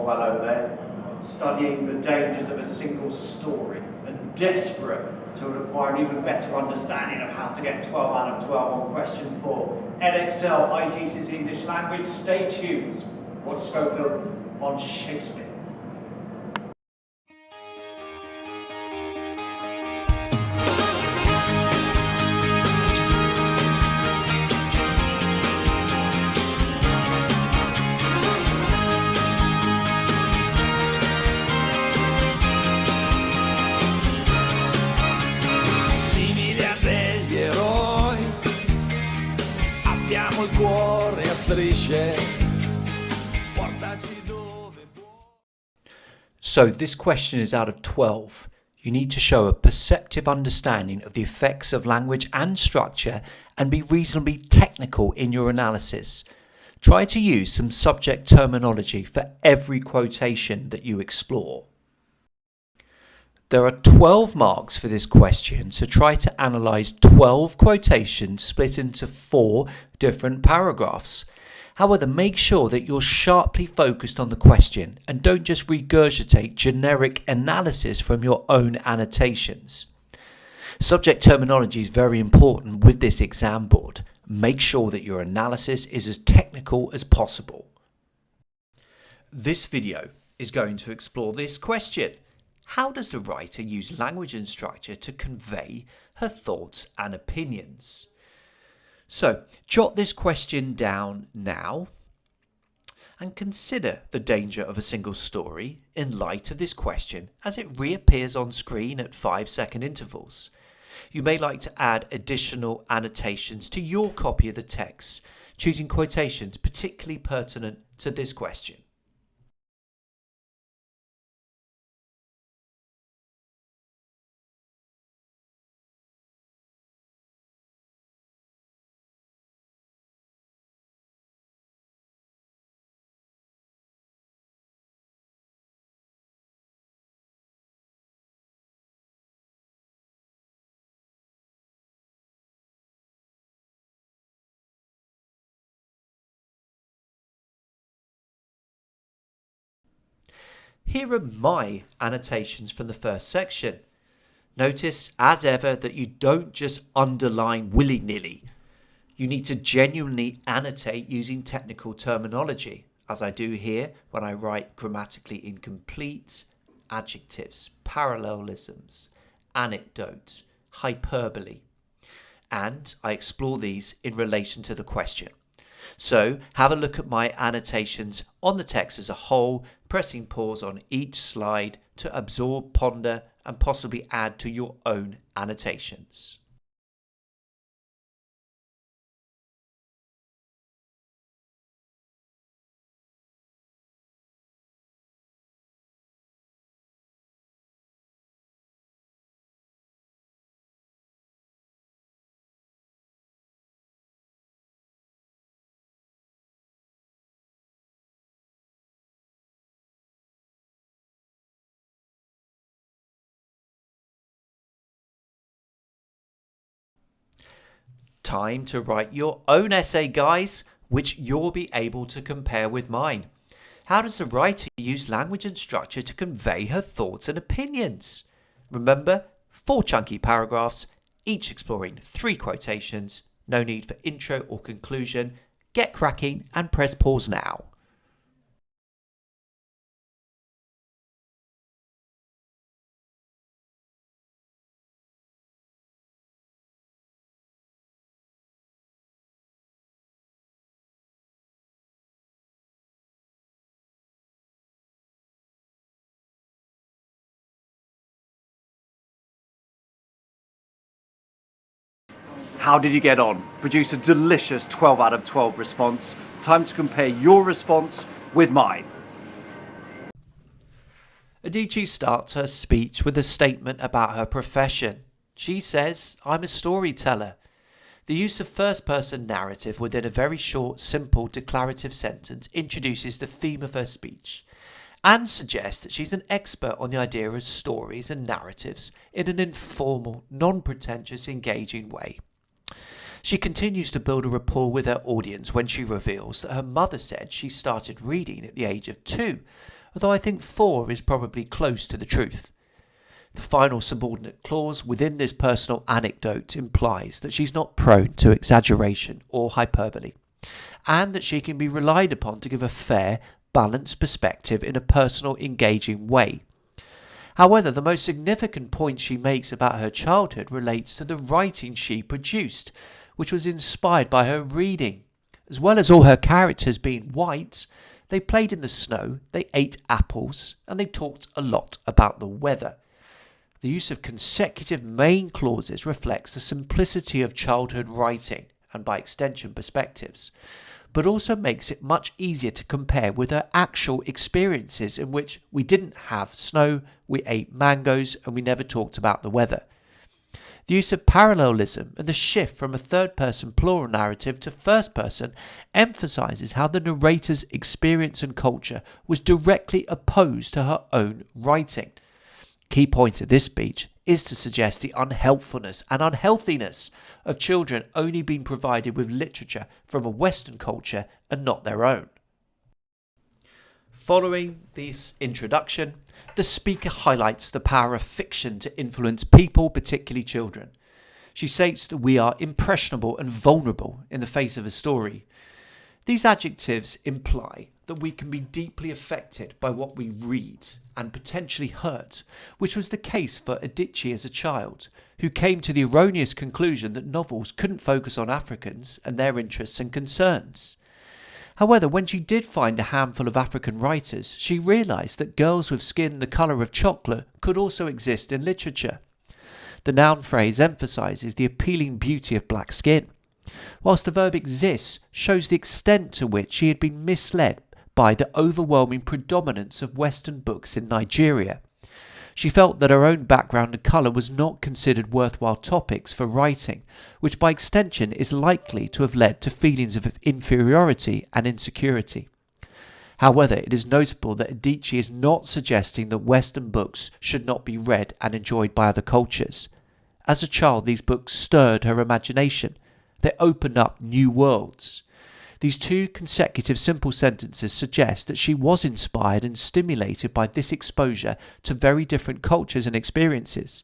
score well over there, studying the dangers of a single story and desperate to acquire an even better understanding of how to get 12 out of 12 on question 4. Edexcel IGCSE English Language, stay tuned. Watch Schofield on Shakespeare. Abbiamo il cuore a strisce, portaci dove vuoi. So this question is out of 12. You need to show a perceptive understanding of the effects of language and structure and be reasonably technical in your analysis. Try to use some subject terminology for every quotation that you explore. There are 12 marks for this question, so try to analyse 12 quotations split into 4 different paragraphs. However, make sure that you're sharply focused on the question and don't just regurgitate generic analysis from your own annotations. Subject terminology is very important with this exam board. Make sure that your analysis is as technical as possible. This video is going to explore this question. How does the writer use language and structure to convey her thoughts and opinions? So, jot this question down now and consider the danger of a single story in light of this question as it reappears on screen at 5-second intervals. You may like to add additional annotations to your copy of the text, choosing quotations particularly pertinent to this question. Here are my annotations from the first section. Notice, as ever, that you don't just underline willy-nilly. You need to genuinely annotate using technical terminology, as I do here when I write grammatically incomplete, adjectives, parallelisms, anecdotes, hyperbole. And I explore these in relation to the question. So have a look at my annotations on the text as a whole, pressing pause on each slide to absorb, ponder, and possibly add to your own annotations. Time to write your own essay, guys, which you'll be able to compare with mine. How does the writer use language and structure to convey her thoughts and opinions? Remember, 4 chunky paragraphs, each exploring 3 quotations. No need for intro or conclusion. Get cracking and press pause now. How did you get on? Produce a delicious 12 out of 12 response. Time to compare your response with mine. Adichie starts her speech with a statement about her profession. She says, "I'm a storyteller." The use of first-person narrative within a very short, simple, declarative sentence introduces the theme of her speech and suggests that she's an expert on the idea of stories and narratives in an informal, non-pretentious, engaging way. She continues to build a rapport with her audience when she reveals that her mother said she started reading at the age of 2, although I think 4 is probably close to the truth. The final subordinate clause within this personal anecdote implies that she's not prone to exaggeration or hyperbole, and that she can be relied upon to give a fair, balanced perspective in a personal, engaging way. However, the most significant point she makes about her childhood relates to the writing she produced, which was inspired by her reading. As well as all her characters being white, they played in the snow, they ate apples, and they talked a lot about the weather. The use of consecutive main clauses reflects the simplicity of childhood writing, and by extension perspectives, but also makes it much easier to compare with her actual experiences in which we didn't have snow, we ate mangoes, and we never talked about the weather. The use of parallelism and the shift from a third-person plural narrative to first-person emphasises how the narrator's experience and culture was directly opposed to her own writing. Key point of this speech is to suggest the unhelpfulness and unhealthiness of children only being provided with literature from a Western culture and not their own. Following this introduction, the speaker highlights the power of fiction to influence people, particularly children. She states that we are impressionable and vulnerable in the face of a story. These adjectives imply that we can be deeply affected by what we read and potentially hurt, which was the case for Edexcel as a child, who came to the erroneous conclusion that novels couldn't focus on Africans and their interests and concerns. However, when she did find a handful of African writers, she realised that girls with skin the colour of chocolate could also exist in literature. The noun phrase emphasises the appealing beauty of black skin, whilst the verb exists shows the extent to which she had been misled by the overwhelming predominance of Western books in Nigeria. She felt that her own background and colour was not considered worthwhile topics for writing, which by extension is likely to have led to feelings of inferiority and insecurity. However, it is notable that Edexcel is not suggesting that Western books should not be read and enjoyed by other cultures. As a child, these books stirred her imagination. They opened up new worlds. These 2 consecutive simple sentences suggest that she was inspired and stimulated by this exposure to very different cultures and experiences.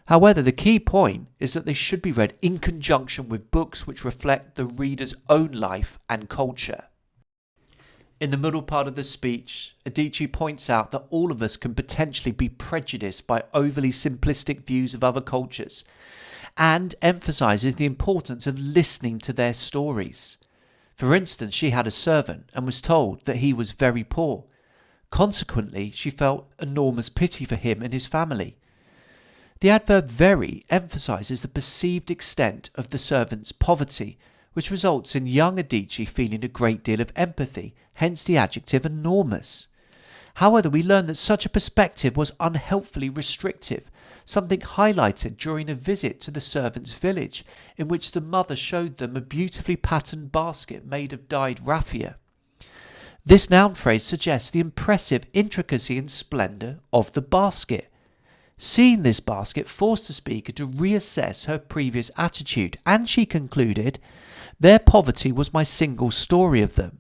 However, the key point is that they should be read in conjunction with books which reflect the reader's own life and culture. In the middle part of the speech, Edexcel points out that all of us can potentially be prejudiced by overly simplistic views of other cultures, and emphasises the importance of listening to their stories. For instance, she had a servant and was told that he was very poor. Consequently, she felt enormous pity for him and his family. The adverb very emphasises the perceived extent of the servant's poverty, which results in young Edexcel feeling a great deal of empathy, hence the adjective enormous. However, we learn that such a perspective was unhelpfully restrictive, something highlighted during a visit to the servants' village, in which the mother showed them a beautifully patterned basket made of dyed raffia. This noun phrase suggests the impressive intricacy and splendour of the basket. Seeing this basket forced the speaker to reassess her previous attitude, and she concluded, "Their poverty was my single story of them."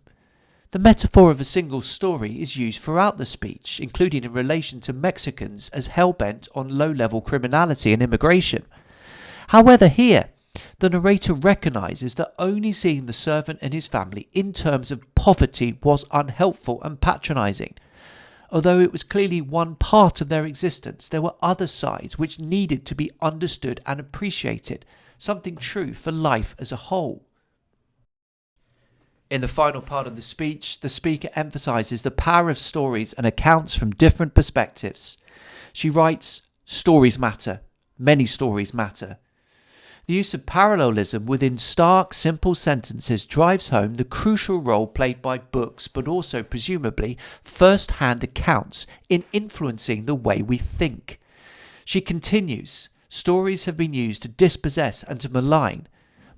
The metaphor of a single story is used throughout the speech, including in relation to Mexicans as hell-bent on low-level criminality and immigration. However, here, the narrator recognises that only seeing the servant and his family in terms of poverty was unhelpful and patronising. Although it was clearly one part of their existence, there were other sides which needed to be understood and appreciated, something true for life as a whole. In the final part of the speech, the speaker emphasises the power of stories and accounts from different perspectives. She writes, "Stories matter. Many stories matter." The use of parallelism within stark, simple sentences drives home the crucial role played by books, but also, presumably, first-hand accounts in influencing the way we think. She continues, "Stories have been used to dispossess and to malign,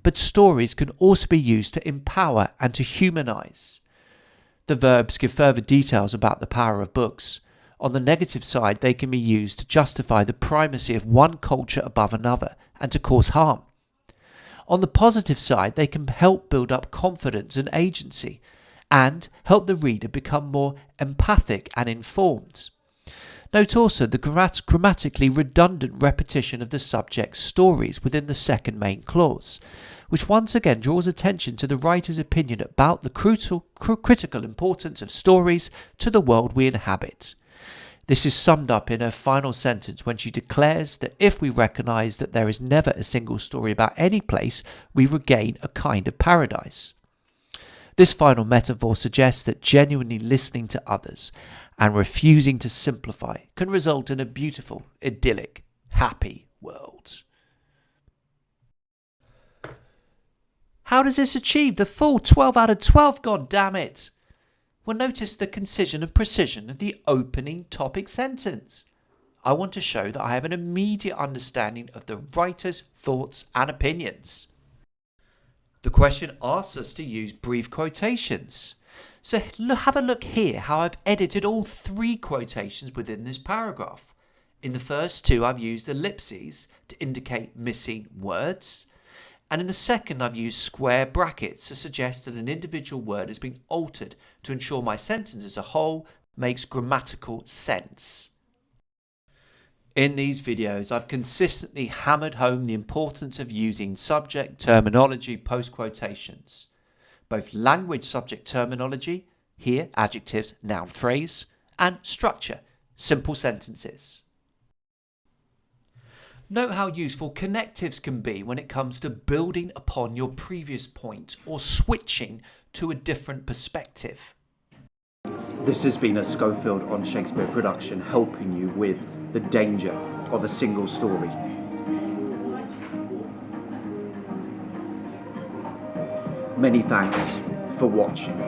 but stories can also be used to empower and to humanise." The verbs give further details about the power of books. On the negative side, they can be used to justify the primacy of one culture above another and to cause harm. On the positive side, they can help build up confidence and agency, and help the reader become more empathic and informed. Note also the grammatically redundant repetition of the subject's stories within the second main clause, which once again draws attention to the writer's opinion about the critical importance of stories to the world we inhabit. This is summed up in her final sentence when she declares that if we recognise that there is never a single story about any place, we regain a kind of paradise. This final metaphor suggests that genuinely listening to others and refusing to simplify can result in a beautiful, idyllic, happy world. How does this achieve the full 12 out of 12? God damn it! Well, notice the concision and precision of the opening topic sentence. I want to show that I have an immediate understanding of the writer's thoughts and opinions. The question asks us to use brief quotations. So have a look here how I've edited all 3 quotations within this paragraph. In the first 2 I've used ellipses to indicate missing words, and in the second I've used square brackets to suggest that an individual word has been altered to ensure my sentence as a whole makes grammatical sense. In these videos I've consistently hammered home the importance of using subject terminology post quotations. Both language subject terminology, here adjectives, noun, phrase, and structure, simple sentences. Note how useful connectives can be when it comes to building upon your previous point or switching to a different perspective. This has been a Schofield on Shakespeare production, helping you with the danger of a single story. Many thanks for watching.